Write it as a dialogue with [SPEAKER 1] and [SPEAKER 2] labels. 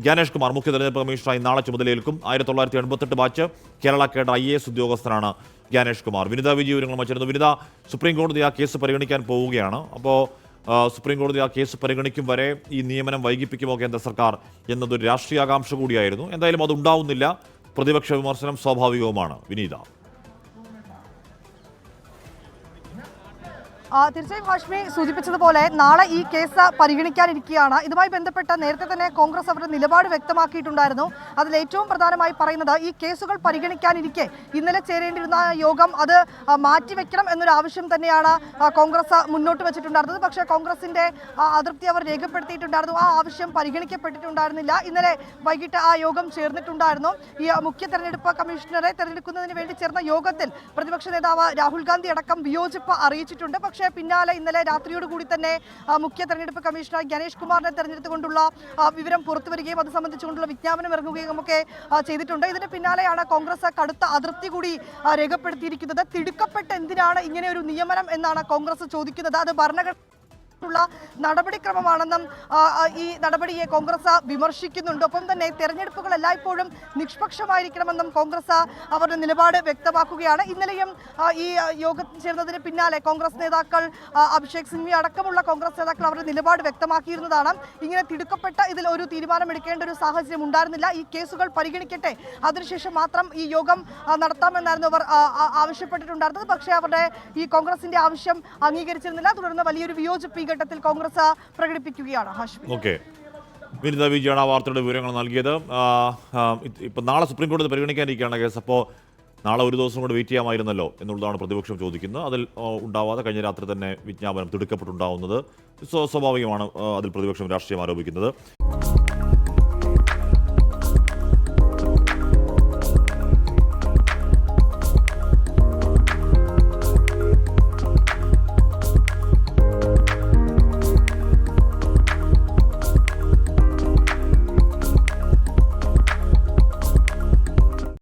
[SPEAKER 1] ജ്ഞാനേഷ് കുമാർ മുഖ്യ തെരഞ്ഞെടുപ്പ് കമ്മീഷണറായി നാളെ ചുമതലയേൽക്കും. 1988 ബാച്ച് കേരള കേഡർ IAS ഉദ്യോഗസ്ഥനാണ് ജ്ഞാനേഷ് കുമാർ. വിനിത വിജി വിവരങ്ങൾ വച്ചിരുന്നു. വിനിത, സുപ്രീം കോടതി ആ കേസ് പരിഗണിക്കാൻ പോവുകയാണ്. അപ്പോൾ സുപ്രീം കോടതി ആ കേസ് പരിഗണിക്കും വരെ ഈ നിയമനം വൈകിപ്പിക്കുമോ കേന്ദ്ര സർക്കാർ എന്നതൊരു രാഷ്ട്രീയാകാംക്ഷ കൂടിയായിരുന്നു. എന്തായാലും അതുണ്ടാവുന്നില്ല. പ്രതിപക്ഷ വിമർശനം സ്വാഭാവികവുമാണ്. വിനീത,
[SPEAKER 2] തീർച്ചയായും ഹാഷ്മി സൂചിപ്പിച്ചതുപോലെ നാളെ ഈ കേസ് പരിഗണിക്കാനിരിക്കുകയാണ്. ഇതുമായി ബന്ധപ്പെട്ട് നേരത്തെ തന്നെ കോൺഗ്രസ് അവരുടെ നിലപാട് വ്യക്തമാക്കിയിട്ടുണ്ടായിരുന്നു. അതിൽ ഏറ്റവും പ്രധാനമായി പറയുന്നത് ഈ കേസുകൾ പരിഗണിക്കാനിരിക്കെ ഇന്നലെ ചേരേണ്ടിയിരുന്ന യോഗം അത് മാറ്റിവെക്കണം എന്നൊരു ആവശ്യം തന്നെയാണ് കോൺഗ്രസ് മുന്നോട്ട് വെച്ചിട്ടുണ്ടായിരുന്നത്. പക്ഷേ കോൺഗ്രസിന്റെ അതൃപ്തി അവർ രേഖപ്പെടുത്തിയിട്ടുണ്ടായിരുന്നു. ആ ആവശ്യം പരിഗണിക്കപ്പെട്ടിട്ടുണ്ടായിരുന്നില്ല. ഇന്നലെ വൈകിട്ട് ആ യോഗം ചേർന്നിട്ടുണ്ടായിരുന്നു. ഈ മുഖ്യ തെരഞ്ഞെടുപ്പ് കമ്മീഷണറെ തെരഞ്ഞെടുക്കുന്നതിന് വേണ്ടി ചേർന്ന യോഗത്തിൽ പ്രതിപക്ഷ നേതാവ് രാഹുൽ ഗാന്ധി അടക്കം വിയോജിപ്പ് അറിയിച്ചിട്ടുണ്ട്. പക്ഷേ പിന്നാലെ ഇന്നലെ രാത്രിയോടുകൂടി തന്നെ മുഖ്യ തെരഞ്ഞെടുപ്പ് കമ്മീഷണർ ജ്ഞാനേഷ് കുമാറിനെ തെരഞ്ഞെടുത്തുകൊണ്ടുള്ള വിവരം പുറത്തുവരികയും അത് സംബന്ധിച്ചുകൊണ്ടുള്ള വിജ്ഞാപനം ഇറങ്ങുകയും ഒക്കെ ചെയ്തിട്ടുണ്ട്. ഇതിന് പിന്നാലെയാണ് കോൺഗ്രസ് കടുത്ത അതൃപ്തി കൂടി രേഖപ്പെടുത്തിയിരിക്കുന്നത്. തിടുക്കപ്പെട്ട് എന്തിനാണ് ഇങ്ങനെ ഒരു നിയമനം എന്നാണ് കോൺഗ്രസ് ചോദിക്കുന്നത്. അത് ഭരണഘടന നടപടിക്രമമാണെന്നും ഈ നടപടിയെ കോൺഗ്രസ് വിമർശിക്കുന്നുണ്ട്. ഒപ്പം തന്നെ തെരഞ്ഞെടുപ്പുകൾ എല്ലായ്പ്പോഴും നിഷ്പക്ഷമായിരിക്കണമെന്നും കോൺഗ്രസ് അവരുടെ നിലപാട് വ്യക്തമാക്കുകയാണ്. ഇന്നലെയും ഈ യോഗത്തിൽ ചേർന്നതിന് പിന്നാലെ കോൺഗ്രസ് നേതാക്കൾ അഭിഷേക് സിംഗ്വി അടക്കമുള്ള കോൺഗ്രസ് നേതാക്കൾ അവരുടെ നിലപാട് വ്യക്തമാക്കിയിരുന്നതാണ്. ഇങ്ങനെ തിടുക്കപ്പെട്ട ഇതിൽ ഒരു തീരുമാനമെടുക്കേണ്ട ഒരു സാഹചര്യം ഉണ്ടായിരുന്നില്ല. ഈ കേസുകൾ പരിഗണിക്കട്ടെ, അതിനുശേഷം മാത്രം ഈ യോഗം നടത്താമെന്നായിരുന്നു അവർ ആവശ്യപ്പെട്ടിട്ടുണ്ടായിരുന്നത്. പക്ഷേ അവരുടെ ഈ കോൺഗ്രസിന്റെ ആവശ്യം അംഗീകരിച്ചിരുന്നില്ല. തുടർന്ന് വലിയൊരു വിയോജിപ്പ് ഘട്ടത്തിൽ കോൺഗ്രസ് പ്രകടിപ്പിക്കുകയാണ്.
[SPEAKER 1] ഓക്കെ, വിനിത വിജയാണ് ആ വാർത്തയുടെ വിവരങ്ങൾ നൽകിയത്. ഇപ്പം നാളെ സുപ്രീം കോടതി പരിഗണിക്കാനിരിക്കുകയാണ് കേസ്. അപ്പോൾ നാളെ ഒരു ദിവസം കൂടെ വെയിറ്റ് ചെയ്യാമായിരുന്നല്ലോ എന്നുള്ളതാണ് പ്രതിപക്ഷം ചോദിക്കുന്നത്. അതിൽ ഉണ്ടാവാതെ കഴിഞ്ഞ രാത്രി തന്നെ വിജ്ഞാപനം തിടുക്കപ്പെട്ടുണ്ടാവുന്നത് സ്വാഭാവികമാണ്. അതിൽ പ്രതിപക്ഷം രാഷ്ട്രീയം ആരോപിക്കുന്നത്.